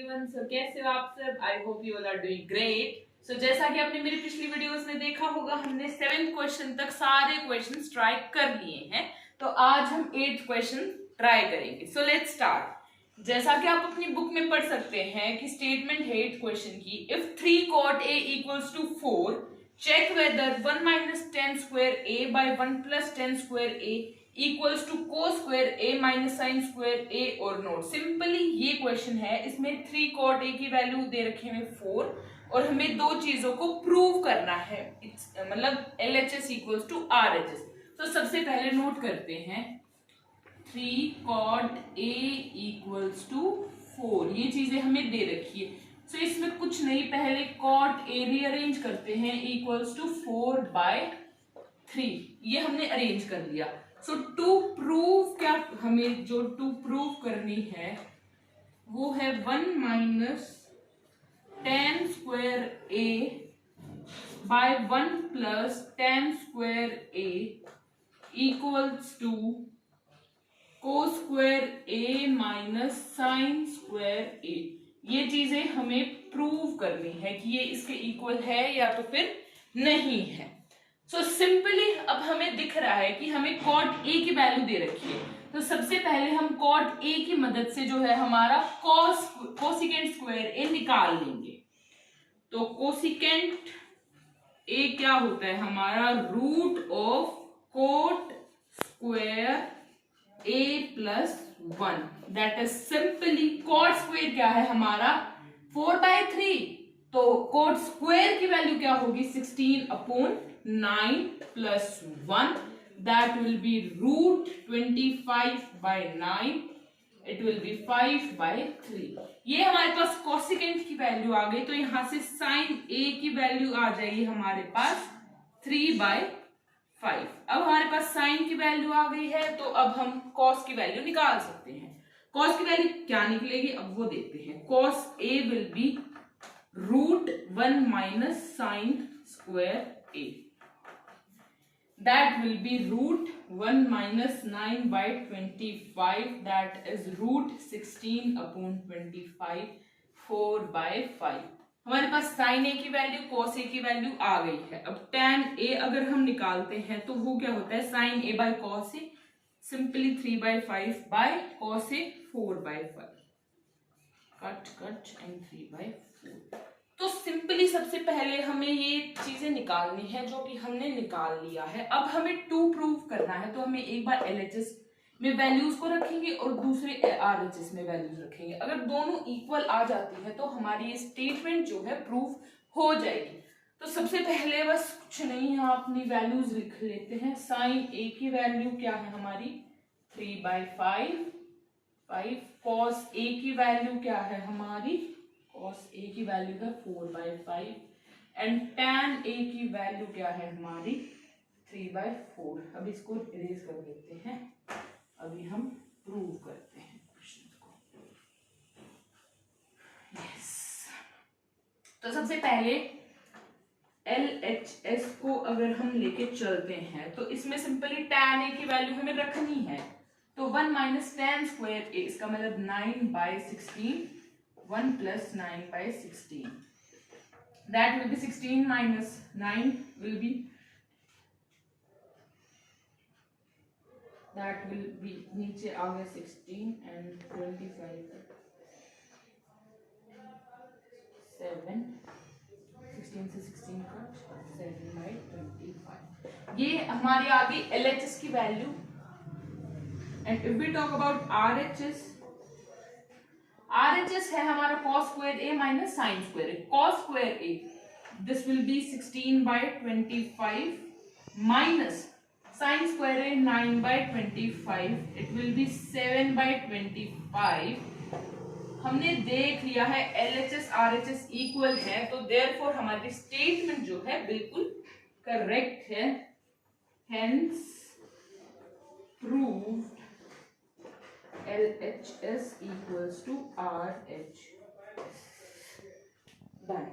Everyone. सो कैसे हो आप सब? I hope you all are doing great. So जैसा कि आपने मेरी पिछली वीडियोस में देखा होगा, हमने 7th क्वेश्चन तक सारे क्वेश्चंस ट्राई कर लिए हैं। तो आज हम 8th क्वेश्चन ट्राई करेंगे। So let's start. जैसा कि आप अपनी बुक में पढ़ सकते हैं कि स्टेटमेंट है 8th क्वेश्चन की, if 3 cot a equals to 4, check whether 1 minus tan square a by 1 plus tan square a equals to cos square a minus sine square a और नोट। सिंपली ये क्वेश्चन है, इसमें 3 cot a की value दे रखे हैं 4 और हमें दो चीजों को प्रूव करना है, मतलब LHS इक्वल्स टू RHS। तो सबसे पहले नोट करते हैं 3 cot a इक्वल्स टू 4, ये चीजें हमें दे रखी है। सो इसमें कुछ नहीं, पहले cot a रीअरेंज करते हैं, इक्वल्स टू 4/3, ये हमने अरेंज कर लिया। सो टू प्रूव, क्या हमें जो टू प्रूव करनी है वो है 1 minus tan square a by 1 plus tan square a equals to cos square a minus sine square a। ये चीजें हमें प्रूव करनी है कि ये इसके इक्वल है या तो फिर नहीं है। सो सिंपली अब हमें दिख रहा है कि हमें cot a की वैल्यू दे रखी है। तो सबसे पहले हम cot a की मदद से जो है हमारा कोसिकेंट स्क्वायर a निकाल लेंगे। तो कोसिकेंट a क्या होता है हमारा, root of cot square a plus 1, that is simply cot square क्या है हमारा 4/3। तो cot स्क्वायर की वैल्यू क्या होगी 16/9 plus 1, that will be root 25/9, it will be 5/3। ये हमारे पास कोसिकेंट की वैल्यू आ गई। तो यहां से साइन a की वैल्यू आ जाएगी हमारे पास 3/5। अब हमारे पास साइन की वैल्यू आ गई है, तो अब हम कॉस की वैल्यू निकाल सकते हैं। कॉस की वैल्यू क्या निकलेगी अब वो देखते हैं। Cos a will be root 1 minus sine square a, that will be root 1 minus 9/25, that is root 16/25, 4/5। हमारे पास sin a की वैल्यू cos a की वैल्यू आ गई है। अब tan a अगर हम निकालते हैं तो वो क्या होता है sin a by cos a, simply 3/5 by cos a 4/5, cut and 3/4। तो सिंपली सबसे पहले हमें ये चीजें निकालनी है जो कि हमने निकाल लिया है। अब हमें टू प्रूव करना है, तो हमें एक बार LHS में वैल्यूज को रखेंगे और दूसरे RHS में वैल्यूज रखेंगे। अगर दोनों इक्वल आ जाती है तो हमारी ये स्टेटमेंट जो है प्रूव हो जाएगी। तो सबसे पहले बस कुछ नहीं, यहाँ अपनी वैल्यूज लिख लेते हैं। साइन a की वैल्यू क्या है हमारी 3/5, cos a की वैल्यू क्या है हमारी, cos a की वैल्यू है 4/5 एंड tan a की वैल्यू क्या है हमारी 3/4। अब इसको इरेज कर देते हैं, अभी हम प्रूव करते हैं क्वेश्चन को। यस, तो सबसे पहले LHS को अगर हम लेके चलते हैं तो इसमें सिंपली tan a की वैल्यू हमें रखनी है। तो 1 माइनस tan स्क्वायर a, इसका मतलब 9/16, 1 plus 9/16, that will be 16 minus 9 will be, that will be नीचे आ गया 16 and 25 7, 16 से 16 कट 7/25, ये हमारी आ गई LHS की वैल्यू। And if we talk about RHS है हमारा cos square a minus sine square a। cos square a, this will be 16/25 minus sine square a 9/25, it will be 7/25। हमने देख लिया है LHS RHS इक्वल है, तो देयरफॉर हमारी स्टेटमेंट जो है बिल्कुल करेक्ट है। Hence proved LHS equals to RH। Done.